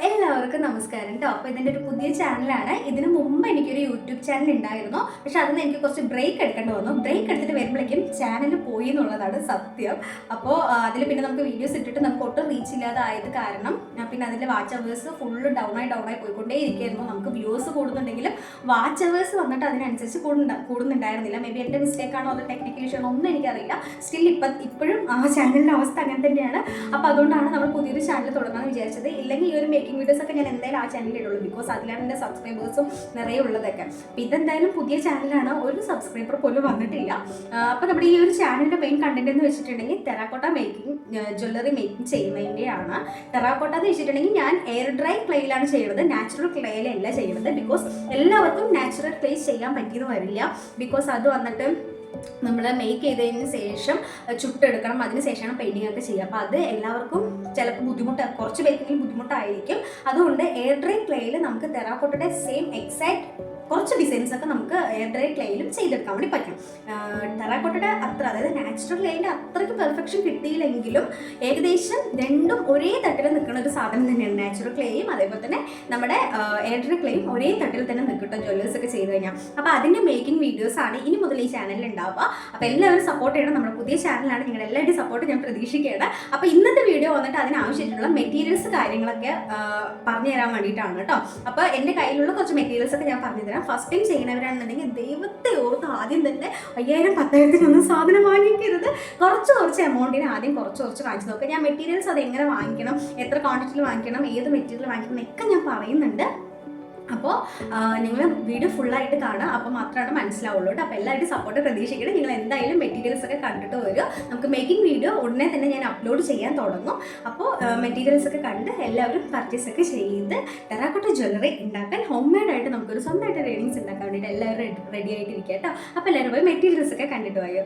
എല്ലാവർക്കും നമസ്കാരം കേട്ടോ. അപ്പോൾ ഇതിൻ്റെ ഒരു പുതിയ ചാനലാണ്. ഇതിനു മുമ്പ് എനിക്കൊരു യൂട്യൂബ് ചാനൽ ഉണ്ടായിരുന്നു. പക്ഷെ അതിന് എനിക്ക് കുറച്ച് ബ്രേക്ക് എടുക്കേണ്ടി വന്നു. ബ്രേക്ക് എടുത്തിട്ട് വരുമ്പോഴേക്കും ചാനൽ പോയി എന്നുള്ളതാണ് സത്യം. അപ്പോൾ അതിൽ പിന്നെ നമുക്ക് വീഡിയോസ് ഇട്ടിട്ട് നമുക്ക് ഒട്ടും റീച്ച് ഇല്ലാതായത് കാരണം പിന്നെ അതിൻ്റെ വാച്ച് അവേഴ്സ് ഫുള്ള് ഡൗൺ ആയി പോയിക്കൊണ്ടേ ഇരിക്കുകയായിരുന്നു. നമുക്ക് വ്യൂസ് കൂടുന്നുണ്ടെങ്കിലും വാച്ച് അവേഴ്സ് വന്നിട്ട് അതിനനുസരിച്ച് കൂടുന്നുണ്ടായിരുന്നില്ല. മേ ബി എൻ്റെ മിസ്റ്റേക്കാണോ അത് ടെക്നിക്കൽ ഇഷ്യൂ ഒന്നും എനിക്കറിയില്ല. സ്റ്റിൽ ഇപ്പോഴും ആ ചാനലിൻ്റെ അവസ്ഥ അങ്ങനെ തന്നെയാണ്. അപ്പോൾ അതുകൊണ്ടാണ് നമ്മൾ പുതിയൊരു ചാനൽ തുടങ്ങാമെന്ന് വിചാരിച്ചത്. ഇല്ലെങ്കിൽ ഈ ഒരു മേക്കിംഗ് വീഡിയോസ് ഒക്കെ ഞാൻ എന്തായാലും ആ ചാനലിൽ ഇടുള്ളൂ. ബിക്കോസ് അതിലാണ് എൻ്റെ സബ്സ്ക്രൈബേഴ്സും നിറയെ ഉള്ളതൊക്കെ. അപ്പോൾ ഇതെന്തായാലും പുതിയ ചാനലാണ്, ഒരു സബ്സ്ക്രൈബർ പോലും വന്നിട്ടില്ല. അപ്പോൾ നമ്മുടെ ഈ ഒരു ചാനലിൻ്റെ മെയിൻ കണ്ടന്റ് എന്ന് വെച്ചിട്ടുണ്ടെങ്കിൽ ടെറാക്കോട്ട മേക്കിംഗ്, ജ്വല്ലറി മേക്കിംഗ് ചെയ്യുന്നതിൻ്റെയാണ്. ടെറാക്കോട്ട എന്ന് വെച്ചിട്ടുണ്ടെങ്കിൽ ഞാൻ എയർ ഡ്രൈ ക്ലേയിലാണ് ചെയ്യുന്നത്, നാച്ചുറൽ ക്ലേയിലല്ല ചെയ്യുന്നത്. ബിക്കോസ് എല്ലാവർക്കും നാച്ചുറൽ ക്ലേ ചെയ്യാൻ പറ്റിയെന്ന് വരില്ല. ബിക്കോസ് അത് വന്നിട്ട് നമ്മൾ മേക്ക് ചെയ്തതിന് ശേഷം ചുട്ടെടുക്കണം, അതിന് ശേഷമാണ് പെയിൻറ്റിംഗ് ഒക്കെ ചെയ്യുക. അപ്പോൾ അത് എല്ലാവർക്കും ചിലപ്പോൾ കുറച്ച് പേർക്കെങ്കിലും ബുദ്ധിമുട്ടായിരിക്കും. അതുകൊണ്ട് എയർ ഡ്രൈ ക്ലേയിൽ നമുക്ക് ടെറാക്കോട്ടയുടെ സെയിം എക്സാക്ട് കുറച്ച് ഡിസൈൻസ് ഒക്കെ നമുക്ക് എയർ ഡ്രൈ ക്ലേയിലും ചെയ്തെടുക്കാൻ വേണ്ടി പറ്റും. ടെറാക്കോട്ടയുടെ അത്ര, അതായത് നാച്ചുറൽ ക്ലേയിൻ്റെ അത്രയ്ക്ക് പെർഫെക്ഷൻ കിട്ടിയില്ലെങ്കിലും ഏകദേശം രണ്ടും ഒരേ തട്ടിൽ നിൽക്കുന്ന ഒരു സാധനം തന്നെയാണ്. നാച്ചുറൽ ക്ലേയും അതേപോലെ തന്നെ നമ്മുടെ എയർ ഡ്രൈ ക്ലേയും ഒരേ തട്ടിൽ തന്നെ നിൽക്കട്ടെ ജ്വല്ലേഴ്സ് ഒക്കെ ചെയ്ത് കഴിഞ്ഞാൽ. അപ്പോൾ അതിൻ്റെ മേക്കിംഗ് വീഡിയോസ് ആണ് ഇനി മുതൽ ഈ ചാനലിൽ ഉണ്ടാവുക. അപ്പോൾ എല്ലാവരും സപ്പോർട്ട് ചെയ്യണം. നമ്മുടെ പുതിയ ചാനലാണ്, നിങ്ങൾ എല്ലാവരുടെയും സപ്പോർട്ട് ഞാൻ പ്രതീക്ഷിക്കുകയാണ്. അപ്പോൾ ഇന്നത്തെ വീഡിയോ വന്നിട്ട് അതിനാവശ്യമായിട്ടുള്ള മെറ്റീരിയൽസ് കാര്യങ്ങളൊക്കെ പറഞ്ഞു തരാൻ വേണ്ടിയിട്ടാണ് കേട്ടോ. അപ്പോൾ എൻ്റെ കയ്യിലുള്ള കുറച്ച് മെറ്റീരിയൽസ് ഒക്കെ ഞാൻ പറഞ്ഞു തരാം. ഫസ്റ്റ് ടൈം ചെയ്യുന്നവരാണെന്നുണ്ടെങ്കിൽ ദൈവത്തെ ഓർത്ത് ആദ്യം തന്നെ 5000-10,000 സാധനം വാങ്ങിക്കരുത്. കുറച്ച് എമൗണ്ടിന് ആദ്യം കുറച്ച് വാങ്ങിച്ചു നോക്കുക. ഞാൻ മെറ്റീരിയൽസ് അത് എങ്ങനെ വാങ്ങിക്കണം, എത്ര ക്വാണ്ടിറ്റിയിൽ വാങ്ങിക്കണം, ഏത് മെറ്റീരിയൽ വാങ്ങിക്കണം എന്നൊക്കെ ഞാൻ പറയുന്നുണ്ട്. അപ്പോൾ നിങ്ങൾ വീഡിയോ ഫുള്ളായിട്ട് കാണുക, അപ്പോൾ മാത്രമാണ് മനസ്സിലാവുള്ളൂ കേട്ടോ. അപ്പോൾ എല്ലാവരും സപ്പോർട്ട് പ്രതീക്ഷിക്കണം. നിങ്ങൾ എന്തായാലും മെറ്റീരിയൽസ് ഒക്കെ കണ്ടിട്ട് വരും. നമുക്ക് മേക്കിംഗ് വീഡിയോ ഉടനെ തന്നെ ഞാൻ അപ്ലോഡ് ചെയ്യാൻ തുടങ്ങും. അപ്പോൾ മെറ്റീരിയൽസ് ഒക്കെ കണ്ട് എല്ലാവരും പർച്ചേസ് ഒക്കെ ചെയ്ത് ടെറാക്കോട്ട ജ്വല്ലറി ഉണ്ടാക്കാൻ ഹോം മെയ്ഡായിട്ട് നമുക്കൊരു സ്വന്തമായിട്ട് റീഡിങ്സ് ഉണ്ടാക്കാൻ വേണ്ടിയിട്ട് എല്ലാവരും റെഡി ആയിട്ടിരിക്കുക കേട്ടോ. അപ്പോൾ എല്ലാവരും പോയി മെറ്റീരിയൽസ് ഒക്കെ കണ്ടിട്ട് പോയോ.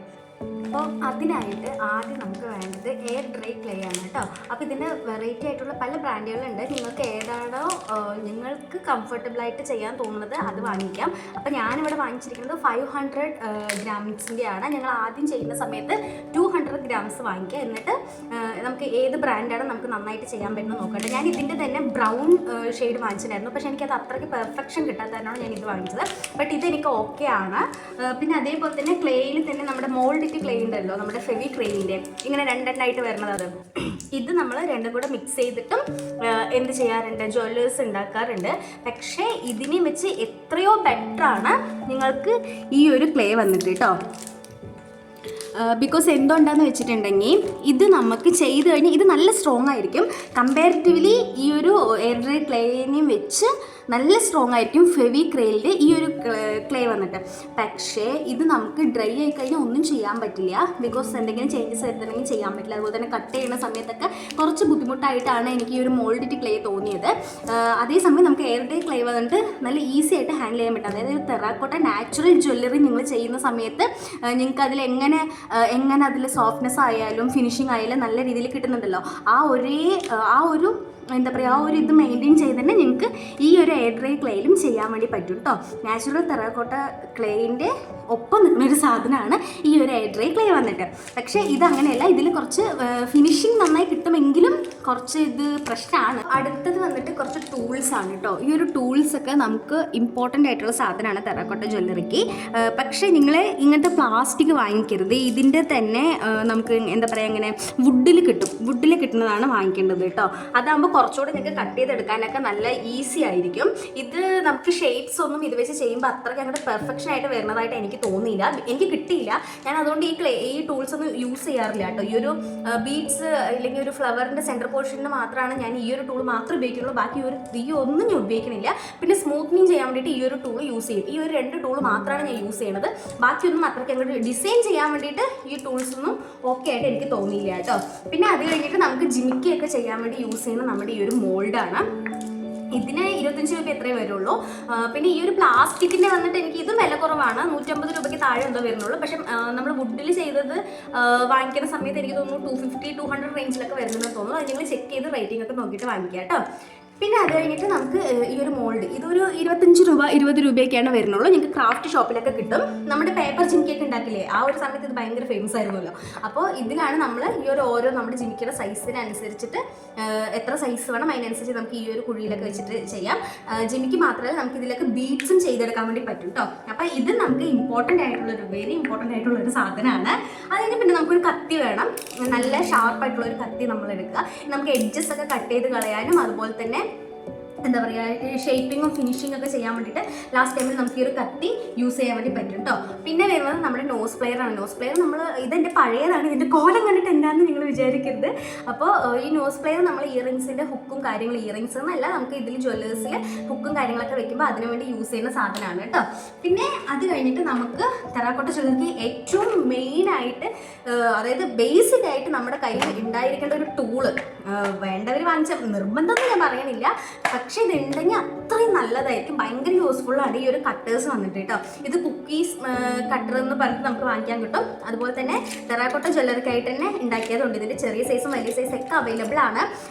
അപ്പോൾ അതിനായിട്ട് ആദ്യം നമുക്ക് വേണ്ടത് എയർ ഡ്രൈ ക്ലേ ആണ് കേട്ടോ. അപ്പോൾ ഇതിൻ്റെ വെറൈറ്റി ആയിട്ടുള്ള പല ബ്രാൻഡുകളുണ്ട്. നിങ്ങൾക്ക് ഏതാണോ നിങ്ങൾക്ക് കംഫർട്ടബിളായിട്ട് ചെയ്യാൻ തോന്നുന്നത് അത് വാങ്ങിക്കാം. അപ്പോൾ ഞാനിവിടെ വാങ്ങിച്ചിരിക്കുന്നത് 500 ഗ്രാംസിൻ്റെയാണ്. ഞങ്ങൾ ആദ്യം ചെയ്യുന്ന സമയത്ത് 200 ഗ്രാംസ് വാങ്ങിക്കുക. എന്നിട്ട് നമുക്ക് ഏത് ബ്രാൻഡാണ് നമുക്ക് നന്നായിട്ട് ചെയ്യാൻ പറ്റുന്നത് നോക്കട്ടെ. ഞാൻ ഇതിൻ്റെ തന്നെ ബ്രൗൺ ഷെയ്ഡ് വാങ്ങിച്ചിട്ടുണ്ടായിരുന്നു. പക്ഷേ എനിക്കത് അത്രയ്ക്ക് പെർഫെക്ഷൻ കിട്ടാത്തതിനാണ് ഞാൻ ഇത് വാങ്ങിച്ചത്. ബട്ട് ഇതെനിക്ക് ഓക്കെ ആണ്. പിന്നെ അതേപോലെ തന്നെ ക്ലേയിൽ തന്നെ നമ്മുടെ മോൾഡ് ക്ലേ ഉണ്ടല്ലോ, നമ്മുടെ ഫെവി ക്ലേയിൻ്റെ ഇങ്ങനെ രണ്ടെണ്ണമായിട്ട് വരുന്നത്. അത് ഇത് നമ്മൾ രണ്ടും കൂടെ മിക്സ് ചെയ്തിട്ടും എന്ത് ചെയ്യാറുണ്ട്, ജ്വല്ലേഴ്സ് ഉണ്ടാക്കാറുണ്ട്. പക്ഷേ ഇതിനെ വെച്ച് എത്രയോ ബെറ്ററാണ് നിങ്ങൾക്ക് ഈ ഒരു ക്ലേ വന്നിട്ട് കേട്ടോ. ബിക്കോസ് എന്തുകൊണ്ടാന്ന് വെച്ചിട്ടുണ്ടെങ്കിൽ ഇത് നമുക്ക് ചെയ്ത് കഴിഞ്ഞാൽ ഇത് നല്ല സ്ട്രോങ് ആയിരിക്കും. കമ്പാരിറ്റീവ്ലി ഈ ഒരു എയർ ഡ്രൈ ക്ലേനെയും വെച്ച് നല്ല സ്ട്രോങ് ആയിരിക്കും ഫെവി ക്ലേയിൻ്റെ ഈ ഒരു ക്ലേ വന്നിട്ട്. പക്ഷേ ഇത് നമുക്ക് ഡ്രൈ ആയി കഴിഞ്ഞാൽ ഒന്നും ചെയ്യാൻ പറ്റില്ല. ബിക്കോസ് എന്തെങ്കിലും ചേഞ്ചസ് വരുന്നുണ്ടെങ്കിൽ ചെയ്യാൻ പറ്റില്ല. അതുപോലെ തന്നെ കട്ട് ചെയ്യുന്ന സമയത്തൊക്കെ കുറച്ച് ബുദ്ധിമുട്ടായിട്ടാണ് എനിക്ക് ഈ ഒരു മോൾഡിറ്റ് ക്ലേ തോന്നിയത്. അതേസമയം നമുക്ക് എയർ ഡ്രൈ ക്ലേ വന്നിട്ട് നല്ല ഈസി ആയിട്ട് ഹാൻഡിൽ ചെയ്യാൻ പറ്റും. അതായത് ടെറാക്കോട്ട നാച്ചുറൽ ജ്വല്ലറി നിങ്ങൾ ചെയ്യുന്ന സമയത്ത് നിങ്ങൾക്ക് അതിൽ എങ്ങനെ അതിൽ സോഫ്റ്റ്നെസ് ആയാലും ഫിനിഷിംഗ് ആയാലും നല്ല രീതിയിൽ കിട്ടുന്നുണ്ടല്ലോ. ആ ഒരു എന്താ പറയുക, ആ ഒരു ഇത് മെയിൻറ്റെയിൻ ചെയ്ത് തന്നെ നിങ്ങൾക്ക് ഈ ഒരു എയർ ഡ്രൈ ക്ലേയിലും ചെയ്യാൻ വേണ്ടി പറ്റും കേട്ടോ. നാച്ചുറൽ ടെറാക്കോട്ട ക്ലേയിൻ്റെ ഒപ്പം നിൽക്കുന്നൊരു സാധനമാണ് ഈ ഒരു എയർ ഡ്രൈ ക്ലേ വന്നിട്ട്. പക്ഷേ ഇതങ്ങനെയല്ല, ഇതിൽ കുറച്ച് ഫിനിഷിങ് നന്നായി കിട്ടുമെങ്കിലും കുറച്ച് ഇത് പ്രശ്നമാണ്. അടുത്തത് വന്നിട്ട് കുറച്ച് ടൂൾസ് ആണ് കേട്ടോ. ഈ ഒരു ടൂൾസൊക്കെ നമുക്ക് ഇമ്പോർട്ടൻ്റ് ആയിട്ടുള്ള സാധനമാണ് ടെറാക്കോട്ട ജ്വല്ലറിക്ക്. പക്ഷേ നിങ്ങൾ ഇങ്ങനത്തെ പ്ലാസ്റ്റിക് വാങ്ങിക്കരുത്. ഇതിൻ്റെ തന്നെ നമുക്ക് എന്താ പറയുക, ഇങ്ങനെ വുഡിൽ കിട്ടുന്നതാണ് വാങ്ങിക്കേണ്ടത് കേട്ടോ. അതാകുമ്പോൾ കുറച്ചുകൂടി നിങ്ങൾക്ക് കട്ട് ചെയ്തെടുക്കാനൊക്കെ നല്ല ഈസി ആയിരിക്കും. ഇത് നമുക്ക് ഷെയ്ഡ്സ് ഒന്നും ഇത് വെച്ച് ചെയ്യുമ്പോൾ അത്രയ്ക്ക് അങ്ങോട്ട് പെർഫെക്ഷൻ ആയിട്ട് വരുന്നതായിട്ട് എനിക്ക് തോന്നിയില്ല, എനിക്ക് കിട്ടിയില്ല. ഞാൻ അതുകൊണ്ട് ഈ ടൂൾസ് ഒന്നും യൂസ് ചെയ്യാറില്ല കേട്ടോ. ഈ ഒരു ബീഡ്സ് അല്ലെങ്കിൽ ഒരു ഫ്ലവറിൻ്റെ സെൻറ്റർ പോർഷനിൽ മാത്രമാണ് ഞാൻ ഈ ഒരു ടൂൾ മാത്രമേ ഉപയോഗിക്കുള്ളൂ. ബാക്കി ഒന്നും ഞാൻ ഉപയോഗിക്കുന്നില്ല. പിന്നെ സ്മൂത്തനിങ് ചെയ്യാൻ വേണ്ടിയിട്ട് ഈ ഒരു ടൂൾ യൂസ് ചെയ്യും. ഈ ഒരു 2 ടൂൾ മാത്രമാണ് ഞാൻ യൂസ് ചെയ്യുന്നത്. ബാക്കിയൊന്നും അത്രയ്ക്ക് അങ്ങോട്ട് ഡിസൈൻ ചെയ്യാൻ വേണ്ടിയിട്ട് ഈ ടൂൾസ് ഒന്നും ഓക്കെ ആയിട്ട് എനിക്ക് തോന്നിയില്ല കേട്ടോ. പിന്നെ അത് കഴിഞ്ഞിട്ട് നമുക്ക് ജിമിക്കൊക്കെ ചെയ്യാൻ വേണ്ടി യൂസ് ചെയ്യുന്ന നമ്മുടെ ഈ ഒരു മോൾഡാണ്. ഇതിന് 25 രൂപ എത്രയേ വരുള്ളൂ. പിന്നെ ഈ ഒരു പ്ലാസ്റ്റിക്കിൻ്റെ വന്നിട്ട് എനിക്ക് ഇത് വില കുറവാണ്, 150 രൂപയ്ക്ക് താഴെ എന്തോ വരുന്നുള്ളൂ. പക്ഷേ നമ്മൾ വുഡിൽ ചെയ്തത് വാങ്ങിക്കുന്ന സമയത്ത് എനിക്ക് തോന്നുന്നു 250-200 റേഞ്ചിലൊക്കെ വരുന്നതെന്ന് തോന്നുന്നു. അത് നിങ്ങൾ ചെക്ക് ചെയ്ത് റേറ്റിംഗ് ഒക്കെ നോക്കിയിട്ട് വാങ്ങിക്കുക കേട്ടോ. പിന്നെ അത് കഴിഞ്ഞിട്ട് നമുക്ക് ഈ ഒരു മോൾഡ് ഇതൊരു 25 രൂപ 20 രൂപയൊക്കെയാണ് വരുന്നുള്ളൂ. നിങ്ങൾക്ക് ക്രാഫ്റ്റ് ഷോപ്പിലൊക്കെ കിട്ടും. നമ്മുടെ പേപ്പർ ജിമിക്കൊക്കെ ഉണ്ടാക്കില്ലേ, ആ ഒരു സമയത്ത് ഇത് ഭയങ്കര ഫേമസ് ആയിരുന്നല്ലോ. അപ്പോൾ ഇതിലാണ് നമ്മൾ ഈ ഒരു ഓരോ നമ്മുടെ ജിമിക്കയുടെ സൈസിനനുസരിച്ചിട്ട് എത്ര സൈസ് വേണം അതിനനുസരിച്ച് നമുക്ക് ഈ ഒരു കുഴിയിലൊക്കെ വെച്ചിട്ട് ചെയ്യാം. ജിമിക്ക് മാത്രമല്ല നമുക്ക് ഇതിലൊക്കെ ബീഡ്സും ചെയ്തെടുക്കാൻ വേണ്ടി പറ്റും കേട്ടോ. അപ്പോൾ ഇത് നമുക്ക് വെരി ഇമ്പോർട്ടൻ്റ് ആയിട്ടുള്ളൊരു സാധനമാണ്. അതിന് പിന്നെ നമുക്കൊരു കത്തി വേണം, നല്ല ഷാർപ്പായിട്ടുള്ളൊരു കത്തി നമ്മൾ എടുക്കുക. നമുക്ക് എഡ്ജസ് ഒക്കെ കട്ട് ചെയ്ത് കളയാനും അതുപോലെ തന്നെ എന്താ പറയുക ഷേപ്പിങ്ങും ഫിനിഷിംഗ് ഒക്കെ ചെയ്യാൻ വേണ്ടിയിട്ട് ലാസ്റ്റ് ടൈമിൽ നമുക്ക് ഈ ഒരു കത്തി യൂസ് ചെയ്യാൻ വേണ്ടി പറ്റും കേട്ടോ. പിന്നെ വരുന്നത് നമ്മുടെ നോസ് പ്ലെയർ ആണ്. നോസ് പ്ലെയർ നമ്മൾ ഇതെൻ്റെ പഴയതാണ്, ഇതിൻ്റെ കോലം കണ്ടിട്ട് എന്താണെന്ന് നിങ്ങൾ വിചാരിക്കരുത്. അപ്പോൾ ഈ നോസ് പ്ലെയർ നമ്മൾ ഇയറിങ്സിൻ്റെ ഹുക്കും കാര്യങ്ങളും, ഇയറിങ്സ് എന്നല്ല നമുക്ക് ഇതിൽ ജ്വല്ലേഴ്സിൽ ഹുക്കും കാര്യങ്ങളൊക്കെ വെക്കുമ്പോൾ അതിനു വേണ്ടി യൂസ് ചെയ്യുന്ന സാധനമാണ് കേട്ടോ. പിന്നെ അത് കഴിഞ്ഞിട്ട് നമുക്ക് ടെറാക്കോട്ട ജ്വല്ലറിക്ക് ഏറ്റവും മെയിനായിട്ട് അതായത് ബേസിക് ആയിട്ട് നമ്മുടെ കയ്യിൽ ഉണ്ടായിരിക്കേണ്ട ഒരു ടൂള്, വേണ്ടവർ വാങ്ങിച്ച നിർബന്ധമൊന്നും ഞാൻ പറയണില്ല, പക്ഷെ ഇതുണ്ടെങ്കിൽ അത്രയും നല്ലതായിരിക്കും, ഭയങ്കര യൂസ്ഫുള്ളാണ് ഈ ഒരു കട്ടേഴ്സ് വന്നിട്ട് കേട്ടോ. ഇത് കുക്കീസ് കട്ടർ എന്ന് പറഞ്ഞിട്ട് നമുക്ക് വാങ്ങിക്കാൻ കിട്ടും. അതുപോലെ തന്നെ ടെറാക്കോട്ട ജ്വല്ലറിക്കായിട്ട് തന്നെ ഉണ്ടാക്കിയതുണ്ട്. ഇതിൻ്റെ ചെറിയ സൈസും വലിയ സൈസ് ഒക്കെ അവൈലബിൾ ആണ്.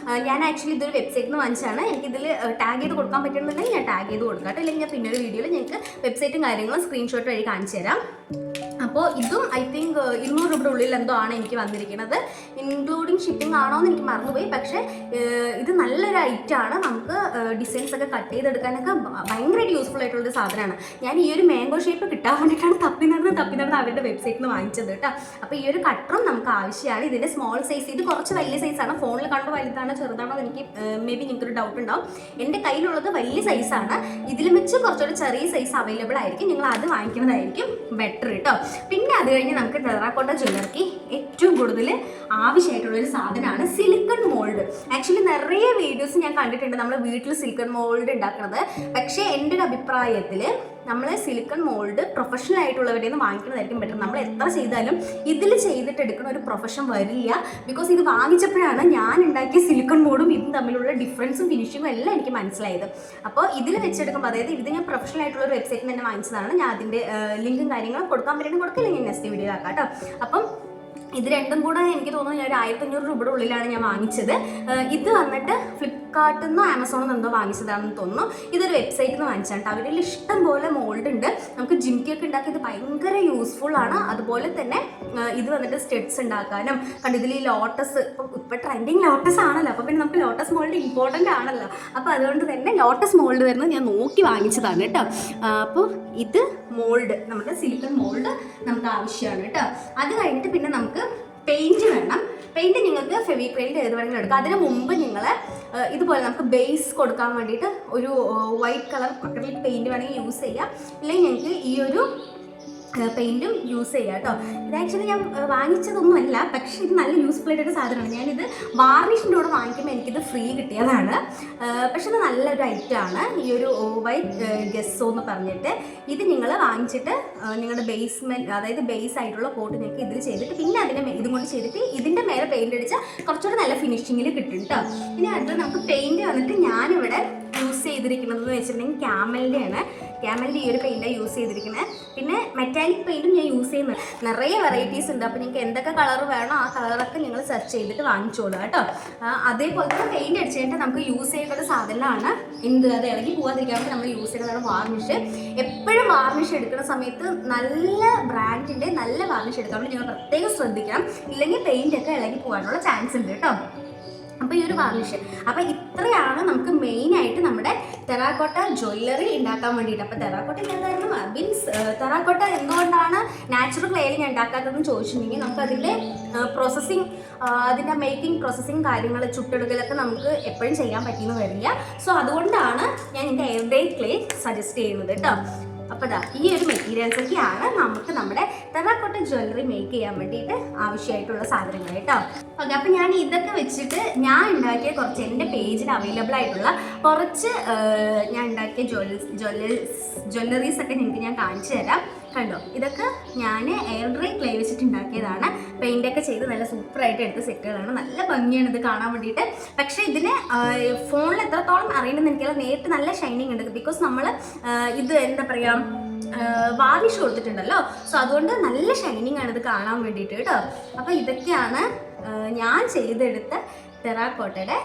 ഞാൻ ആക്ച്വലി ഇതൊരു വെബ്സൈറ്റിൽ നിന്ന് വാങ്ങിച്ചാണ്. എനിക്കിതിൽ ടാഗ് ചെയ്ത് കൊടുക്കാൻ പറ്റുന്നുണ്ടെങ്കിൽ ഞാൻ ടാഗ് ചെയ്ത് കൊടുക്കാം കേട്ടോ. അല്ലെങ്കിൽ ഞാൻ പിന്നെ ഒരു വീഡിയോയിൽ ഞങ്ങൾക്ക് വെബ്സൈറ്റും കാര്യങ്ങളും സ്ക്രീൻഷോട്ട് വഴി കാണിച്ചു തരാം. അപ്പോൾ ഇതും ഐ തിങ്ക് 200 രൂപയുടെ ഉള്ളിൽ എന്തോ ആണ് എനിക്ക് വന്നിരിക്കുന്നത്, ഇൻക്ലൂഡിങ് ഷിപ്പിംഗ് ആണോ എന്ന് എനിക്ക് മറന്നുപോയി. പക്ഷേ ഇത് നല്ലൊരു ഐറ്റമാണ്. നമുക്ക് ഡിസൈൻസ് ഒക്കെ കട്ട് ചെയ്തെടുക്കാനൊക്കെ ഭയങ്കരമായിട്ട് യൂസ്ഫുൾ ആയിട്ടുള്ളൊരു സാധനമാണ്. ഞാൻ ഈ ഒരു മാംഗോ ഷേപ്പ് കിട്ടാൻ വേണ്ടിയിട്ടാണ് തപ്പി നടന്ന് അവരുടെ വെബ്സൈറ്റിൽ നിന്ന് വാങ്ങിച്ചത് കേട്ടോ. അപ്പോൾ ഈ ഒരു കട്ടറും നമുക്ക് ആവശ്യമാണ്. ഇതിൻ്റെ സ്മോൾ സൈസ്, ഇത് കുറച്ച് വലിയ സൈസാണ്. ഫോണിൽ കാണുമ്പോൾ വലുതാണോ ചെറുതാണോ എന്ന് എനിക്ക് മേ ബി നിങ്ങൾക്കൊരു ഡൗട്ട് ഉണ്ടാവും. എൻ്റെ കയ്യിലുള്ളത് വലിയ സൈസാണ്. ഇതിലും വെച്ച് കുറച്ചുകൂടി ചെറിയ സൈസ് അവൈലബിൾ ആയിരിക്കും. നിങ്ങൾ അത് വാങ്ങിക്കുന്നതായിരിക്കും ബെറ്റർ കേട്ടോ. പിന്നെ അത് കഴിഞ്ഞ് നമുക്ക് ടെറാക്കോട്ട ജ്വല്ലറിക്ക് ഏറ്റവും കൂടുതൽ ആവശ്യമായിട്ടുള്ളൊരു സാധനമാണ് സിലിക്കൺ മോൾഡ്. ആക്ച്വലി നിറയെ വീഡിയോസ് ഞാൻ കണ്ടിട്ടുണ്ട് നമ്മൾ വീട്ടിൽ സിലിക്കൺ മോൾഡ് ഉണ്ടാക്കുന്നത്. പക്ഷേ എൻ്റെ ഒരു അഭിപ്രായത്തിൽ നമ്മൾ സിലിക്കൺ മോൾഡ് പ്രൊഫഷണൽ ആയിട്ടുള്ളവരിൽ നിന്ന് വാങ്ങിക്കുന്നതായിരിക്കും ബെറ്റർ. നമ്മൾ എത്ര ചെയ്താലും ഇതിൽ ചെയ്തിട്ട് എടുക്കുന്ന ഒരു പ്രൊഫഷൻ വരില്ല. ബിക്കോസ് ഇത് വാങ്ങിച്ചപ്പോഴാണ് ഞാൻ ഉണ്ടാക്കിയ സിലിക്കൺ മോൾഡും ഇതും തമ്മിലുള്ള ഡിഫറൻസും ഫിനിഷിങ്ങും എല്ലാം എനിക്ക് മനസ്സിലായത്. അപ്പോൾ ഇതിൽ വെച്ചെടുക്കുമ്പോൾ, അതായത് ഇത് ഞാൻ പ്രൊഫഷണൽ ആയിട്ടുള്ള ഒരു വെബ്സൈറ്റിൽ തന്നെ വാങ്ങിച്ചതാണ്. ഞാൻ അതിൻ്റെ ലിങ്കും കാര്യങ്ങളും കൊടുക്കാൻ പറ്റുന്നത് കൊടുക്കില്ലെങ്കിൽ നെക്സ്റ്റ് വീഡിയോ ആക്കാം കേട്ടോ. അപ്പം ഇത് രണ്ടും കൂടെ എനിക്ക് തോന്നുന്നു ഞാൻ ഒരു 1500 രൂപയുടെ ഉള്ളിലാണ് ഞാൻ വാങ്ങിച്ചത്. ഇത് വന്നിട്ട് ഫ്ലിപ്കാർട്ടിൽ നിന്നോ ആമസോണിൽ നിന്ന് എന്തോ വാങ്ങിച്ചതാണെന്ന് തോന്നുന്നു. ഇതൊരു വെബ്സൈറ്റിൽ നിന്ന് വാങ്ങിച്ചാണ്. അവരിൽ ഇഷ്ടം പോലെ മോൾഡ് ഉണ്ട്. നമുക്ക് ജിമിക്കൊക്കെ ഉണ്ടാക്കി ഇത് ഭയങ്കര യൂസ്ഫുള്ളാണ്. അതുപോലെ തന്നെ ഇത് വന്നിട്ട് സ്റ്റെഡ്സ് ഉണ്ടാക്കാനും കണ്ട് ഇതിൽ ഈ ലോട്ടസ് ഇപ്പോൾ ട്രെൻഡിങ് ലോട്ടസ് ആണല്ലോ. അപ്പോൾ പിന്നെ നമുക്ക് ലോട്ടസ് മോൾഡ് ഇമ്പോർട്ടൻ്റ് ആണല്ലോ. അപ്പോൾ അതുകൊണ്ട് തന്നെ ലോട്ടസ് മോൾഡ് വരുന്നത് ഞാൻ നോക്കി വാങ്ങിച്ചതാണ് കേട്ടോ. അപ്പോൾ ഇത് മോൾഡ്, നമ്മുടെ സിലിക്കൺ മോൾഡ് നമുക്ക് ആവശ്യമാണ് കേട്ടോ. അത് കഴിഞ്ഞിട്ട് പിന്നെ നമുക്ക് പെയിൻറ്റ് വേണം. പെയിൻറ്റ് നിങ്ങൾക്ക് ഫെവിക്രിലിൻ്റെ ഏത് വേണമെങ്കിലും എടുക്കാം. അതിന് മുമ്പ് നിങ്ങൾ ഇതുപോലെ നമുക്ക് ബേസ് കൊടുക്കാൻ വേണ്ടിയിട്ട് ഒരു വൈറ്റ് കളർ അക്രിലിക് പെയിൻറ്റ് വേണമെങ്കിൽ യൂസ് ചെയ്യാം. അല്ലെങ്കിൽ ഞങ്ങൾക്ക് ഈ ഒരു പെയിൻറ്റും യൂസ് ചെയ്യാം കേട്ടോ. ഇത് ആക്ച്വലി ഞാൻ വാങ്ങിച്ചതൊന്നുമല്ല, പക്ഷേ ഇത് നല്ല യൂസ്ഫുൾ ആയിട്ടൊരു സാധനമാണ്. ഞാനിത് വാർണിഷിൻ്റെ കൂടെ വാങ്ങിക്കുമ്പോൾ എനിക്കിത് ഫ്രീ കിട്ടിയതാണ്. പക്ഷെ ഇത് നല്ലൊരു ഐറ്റമാണ്. ഈ ഒരു വൈറ്റ് ഗെസ്സോ എന്ന് പറഞ്ഞിട്ട് ഇത് നിങ്ങൾ വാങ്ങിച്ചിട്ട് നിങ്ങളുടെ ബേസ്മെൻറ്റ്, അതായത് ബേസ് ആയിട്ടുള്ള കോട്ട് നിങ്ങൾക്ക് ഇതിൽ ചെയ്തിട്ട് പിന്നെ അതിനെ ഇതും കൊണ്ട് ചെയ്തിട്ട് ഇതിൻ്റെ മേലെ പെയിൻറ്റ് അടിച്ചാൽ കുറച്ചുകൂടെ നല്ല ഫിനിഷിങ്ങിൽ കിട്ടും കേട്ടോ. ഇനി അടുത്ത് നമുക്ക് പെയിൻറ്റ് വന്നിട്ട് ഞാനിവിടെ യൂസ് ചെയ്തിരിക്കുന്നത് എന്ന് വെച്ചിട്ടുണ്ടെങ്കിൽ ക്യാമലിൻ്റെ ഈ ഒരു പെയിൻറ്റാണ് യൂസ് ചെയ്തിരിക്കുന്നത്. പിന്നെ മെറ്റാലിക് പെയിൻറ്റും ഞാൻ യൂസ് ചെയ്യുന്നത്. നിറയെ വെറൈറ്റീസ് ഉണ്ട്. അപ്പോൾ നിങ്ങൾക്ക് എന്തൊക്കെ കളർ വേണോ ആ കളറൊക്കെ നിങ്ങൾ സെർച്ച് ചെയ്തിട്ട് വാങ്ങിച്ചോളൂ കേട്ടോ. അതേപോലെ തന്നെ പെയിൻറ്റ് അടിച്ച് കഴിഞ്ഞിട്ട് നമുക്ക് യൂസ് ചെയ്യേണ്ട ഒരു സാധനമാണ് അത് ഇളകി പോകാതിരിക്കാൻ വേണ്ടി നമ്മൾ യൂസ് ചെയ്യുന്നതാണ് വാർണിഷ്. എപ്പോഴും വാർണിഷ് എടുക്കുന്ന സമയത്ത് നല്ല ബ്രാൻഡിൻ്റെ നല്ല വാർണിഷ് എടുക്കാൻ വേണ്ടി നിങ്ങൾ പ്രത്യേകം ശ്രദ്ധിക്കണം. ഇല്ലെങ്കിൽ പെയിൻറ്റൊക്കെ ഇളകി പോകാനുള്ള ചാൻസ് ഉണ്ട് കേട്ടോ. അപ്പോൾ ഈ ഒരു വാർണിഷ്, അപ്പോൾ ഇത്രയാണ് നമുക്ക് മെയിനായിട്ട് നമ്മുടെ ടെറാക്കോട്ട ജ്വല്ലറി ഉണ്ടാക്കാൻ വേണ്ടിയിട്ട്. അപ്പോൾ ടെറാക്കോട്ട എന്തായിരുന്നു മീൻസ് ടെറാക്കോട്ട എന്തുകൊണ്ടാണ് നാച്ചുറൽ ക്ലേയിൽ ഞാൻ ഉണ്ടാക്കാത്തതെന്ന് ചോദിച്ചിട്ടുണ്ടെങ്കിൽ നമുക്ക് അതിൻ്റെ പ്രോസസ്സിങ്, അതിൻ്റെ മേക്കിംഗ് പ്രോസസ്സിങ് കാര്യങ്ങൾ ചുട്ടെടുക്കലൊക്കെ നമുക്ക് എപ്പോഴും ചെയ്യാൻ പറ്റിയെന്ന് വരില്ല. സോ അതുകൊണ്ടാണ് ഞാൻ എൻ്റെ എയർ ക്ലേ സജസ്റ്റ് ചെയ്യുന്നത് കേട്ടോ. അപ്പോൾ ഈ ഒരു മെറ്റീരിയൽസൊക്കെയാണ് നമുക്ക് നമ്മുടെ ടെറാക്കോട്ട ജ്വല്ലറി മേക്ക് ചെയ്യാൻ വേണ്ടിയിട്ട് ആവശ്യമായിട്ടുള്ള സാധനങ്ങൾ കേട്ടോ. ഓക്കെ, അപ്പോൾ ഞാൻ ഇതൊക്കെ വെച്ചിട്ട് ഞാൻ ഉണ്ടാക്കിയ കുറച്ച് എൻ്റെ പേജിൽ അവൈലബിൾ ആയിട്ടുള്ള കുറച്ച് ഞാൻ ഉണ്ടാക്കിയ ജ്വല്ലറീസ് ഒക്കെ നിങ്ങൾക്ക് ഞാൻ കാണിച്ചു തരാം. കണ്ടോ, ഇതൊക്കെ ഞാൻ എയർ ഡ്രൈ ക്ലേ വെച്ചിട്ട് ഉണ്ടാക്കിയതാണ്. പെയിൻ്റൊക്കെ ചെയ്ത് നല്ല സൂപ്പറായിട്ട് എടുത്ത സെറ്റുകളാണ്. നല്ല ഭംഗിയാണ് ഇത് കാണാൻ വേണ്ടിയിട്ട്. പക്ഷേ ഇതിന് ഫോണിൽ എത്രത്തോളം അറിയണമെന്ന് എനിക്കല്ല, നേരിട്ട് നല്ല ഷൈനിങ് ഉണ്ട്. ബിക്കോസ് നമ്മൾ ഇത് എന്താ പറയുക വാർണിഷ് കൊടുത്തിട്ടുണ്ടല്ലോ. സോ അതുകൊണ്ട് നല്ല ഷൈനിങ് ആണ് ഇത് കാണാൻ വേണ്ടിയിട്ട് കേട്ടോ. അപ്പോൾ ഇതൊക്കെയാണ് ഞാൻ ചെയ്തെടുത്ത ടെറാക്കോട്ടയുടെ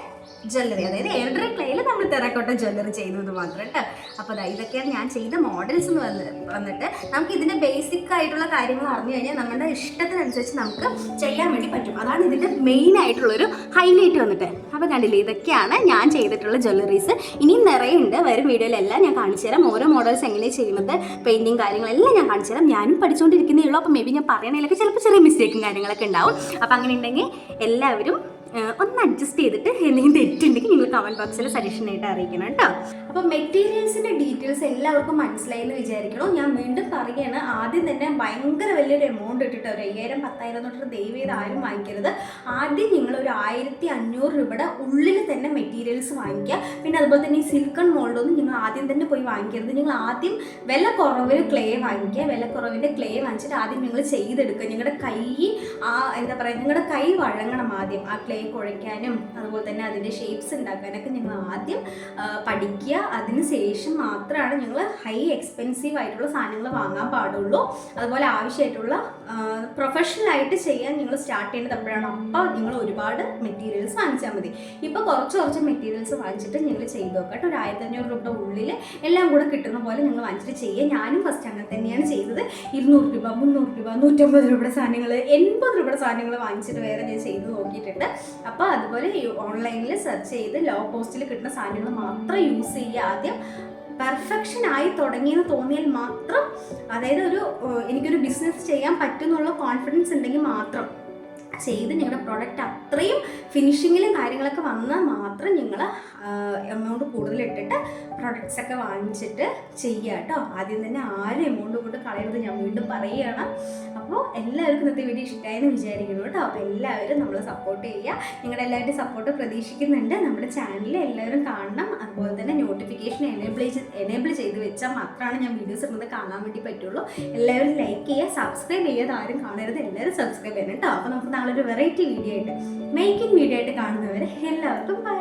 ജ്വല്ലറി, അതായത് എയർ ഡ്രൈ ക്ലേയിൽ നമ്മൾ ടെറക്കോട്ട ജ്വല്ലറി ചെയ്യുന്നത് മാത്രം കേട്ടോ. അപ്പോൾ ഇതൊക്കെയാണ് ഞാൻ ചെയ്ത മോഡൽസ് എന്ന് വന്നിട്ട് നമുക്ക് ഇതിൻ്റെ ബേസിക് ആയിട്ടുള്ള കാര്യങ്ങൾ അറിഞ്ഞു കഴിഞ്ഞാൽ നമ്മുടെ ഇഷ്ടത്തിനനുസരിച്ച് നമുക്ക് ചെയ്യാൻ വേണ്ടി പറ്റും. അതാണ് ഇതിൻ്റെ മെയിൻ ആയിട്ടുള്ളൊരു ഹൈലൈറ്റ് വന്നിട്ട്. അപ്പോൾ കണ്ടില്ലേ, ഇതൊക്കെയാണ് ഞാൻ ചെയ്തിട്ടുള്ള ജ്വല്ലറീസ്. ഇനിയും നിറയെ ഉണ്ട്, വരും വീഡിയോയിലെല്ലാം ഞാൻ കാണിച്ചു തരാം. ഓരോ മോഡൽസ് എങ്ങനെയാണ് ചെയ്യുന്നത്, പെയിൻറ്റിങ് കാര്യങ്ങളെല്ലാം ഞാൻ കാണിച്ചു തരാം. ഞാനും പഠിച്ചുകൊണ്ടിരിക്കുന്നേ ഉള്ളൂ, അപ്പോൾ മേ ബി ഞാൻ പറയണതിലൊക്കെ ചിലപ്പോൾ ചെറിയ മിസ്റ്റേക്കും കാര്യങ്ങളൊക്കെ ഉണ്ടാവും. അപ്പോൾ അങ്ങനെ ഉണ്ടെങ്കിൽ എല്ലാവരും ഒന്ന് അഡ്ജസ്റ്റ് ചെയ്തിട്ട് എന്തെങ്കിലും തെറ്റുണ്ടെങ്കിൽ നിങ്ങൾ കമൻറ്റ് ബോക്സിൽ സജഷനായിട്ട് അറിയിക്കണം കേട്ടോ. അപ്പോൾ മെറ്റീരിയൽസിൻ്റെ ഡീറ്റെയിൽസ് എല്ലാവർക്കും മനസ്സിലായി എന്ന് വിചാരിക്കണം. ഞാൻ വീണ്ടും പറയുകയാണ്, ആദ്യം തന്നെ ഭയങ്കര വലിയൊരു എമൗണ്ട് ഇട്ടിട്ട് ഒരു 5000 10,000 തൊട്ട് ദയവ് ചെയ്ത് ആരും വാങ്ങിക്കരുത്. ആദ്യം നിങ്ങളൊരു 1500 രൂപയുടെ ഉള്ളിൽ തന്നെ മെറ്റീരിയൽസ് വാങ്ങിക്കുക. പിന്നെ അതുപോലെ തന്നെ ഈ സിൽക്കൺ മോൾഡൊന്നും നിങ്ങൾ ആദ്യം തന്നെ പോയി വാങ്ങിക്കരുത്. നിങ്ങൾ ആദ്യം വില കുറവിൽ ക്ലേ വാങ്ങിക്കുക. വില കുറവിൻ്റെ ക്ലേ വാങ്ങിച്ചിട്ട് ആദ്യം നിങ്ങൾ ചെയ്തെടുക്കുക. നിങ്ങളുടെ കൈ എന്താ പറയുക, നിങ്ങളുടെ കൈ വഴങ്ങണം ആദ്യം ആ ക്ലേ കുഴയ്ക്കാനും അതുപോലെ തന്നെ അതിൻ്റെ ഷേപ്സ് ഉണ്ടാക്കാനൊക്കെ നിങ്ങൾ ആദ്യം പഠിക്കുക. അതിന് ശേഷം മാത്രമാണ് നിങ്ങൾ ഹൈ എക്സ്പെൻസീവ് ആയിട്ടുള്ള സാധനങ്ങൾ വാങ്ങാൻ പാടുള്ളൂ. അതുപോലെ ആവശ്യമായിട്ടുള്ള പ്രൊഫഷണലായിട്ട് ചെയ്യാൻ നിങ്ങൾ സ്റ്റാർട്ട് ചെയ്യേണ്ടത് എപ്പോഴാണ്, അപ്പോൾ നിങ്ങൾ ഒരുപാട് മെറ്റീരിയൽസ് വാങ്ങിച്ചാൽ മതി. ഇപ്പോൾ കുറച്ച് മെറ്റീരിയൽസ് വാങ്ങിച്ചിട്ട് നിങ്ങൾ ചെയ്ത് നോക്കട്ടെ. ഒരു 1500 രൂപയുടെ ഉള്ളിൽ എല്ലാം കൂടെ കിട്ടുന്ന പോലെ നിങ്ങൾ വാങ്ങിച്ചിട്ട് ചെയ്യുക. ഞാനും ഫസ്റ്റ് അങ്ങനെ തന്നെയാണ് ചെയ്തത്. 200 രൂപ 300 രൂപ 150 രൂപയുടെ സാധനങ്ങൾ 80 രൂപയുടെ സാധനങ്ങൾ വാങ്ങിച്ചിട്ട് വേറെ ഞാൻ ചെയ്ത് നോക്കിയിട്ടുണ്ട്. അപ്പോൾ അതുപോലെ ഓൺലൈനിൽ സെർച്ച് ചെയ്ത് ലോ കോസ്റ്റിൽ കിട്ടുന്ന സാധനങ്ങൾ മാത്രം യൂസ് ചെയ്യുക. ആദ്യം പെർഫെക്ഷൻ ആയി തുടങ്ങിയെന്ന് തോന്നിയാൽ മാത്രം, അതായത് എനിക്കൊരു ബിസിനസ് ചെയ്യാൻ പറ്റുന്നുള്ള കോൺഫിഡൻസ് ഉണ്ടെങ്കിൽ മാത്രം ചെയ്ത് നിങ്ങളുടെ പ്രോഡക്റ്റ് അത്രയും ഫിനിഷിങ്ങിലും കാര്യങ്ങളൊക്കെ വന്നാൽ മാത്രം നിങ്ങൾ എമൗണ്ട് കൂടുതലിട്ടിട്ട് പ്രൊഡക്ട്സൊക്കെ വാങ്ങിച്ചിട്ട് ചെയ്യുക കേട്ടോ. ആദ്യം തന്നെ ആരും എമൗണ്ട് കൊണ്ട് കളയുന്നത് ഞാൻ വീണ്ടും പറയുകയാണ്. അപ്പോൾ എല്ലാവർക്കും ഇന്നത്തെ വീഡിയോ ഇഷ്ടമായെന്ന് വിചാരിക്കുന്നു കേട്ടോ. അപ്പോൾ എല്ലാവരും നമ്മളെ സപ്പോർട്ട് ചെയ്യുക. നിങ്ങളുടെ എല്ലാവരുടെയും സപ്പോർട്ട് പ്രതീക്ഷിക്കുന്നുണ്ട്. നമ്മുടെ ചാനൽ എല്ലാവരും കാണണം. അതുപോലെ തന്നെ നോട്ടിഫിക്കേഷൻ എനേബിൾ ചെയ്ത് വെച്ചാൽ മാത്രമാണ് ഞാൻ വീഡിയോസ് ഇടുന്നത് കാണാൻ വേണ്ടി പറ്റുള്ളൂ. എല്ലാവരും ലൈക്ക് ചെയ്യുക, സബ്സ്ക്രൈബ് ചെയ്യാതെ ആരും കാണരുത്. എല്ലാവരും സബ്സ്ക്രൈബ് ചെയ്യണം കേട്ടോ. അപ്പോൾ നമുക്ക് നാളെ ഒരു വെറൈറ്റി വീഡിയോ ആയിട്ട്, മേക്കിംഗ് വീഡിയോ ആയിട്ട് കാണുന്നവരെ എല്ലാവർക്കും ബൈ.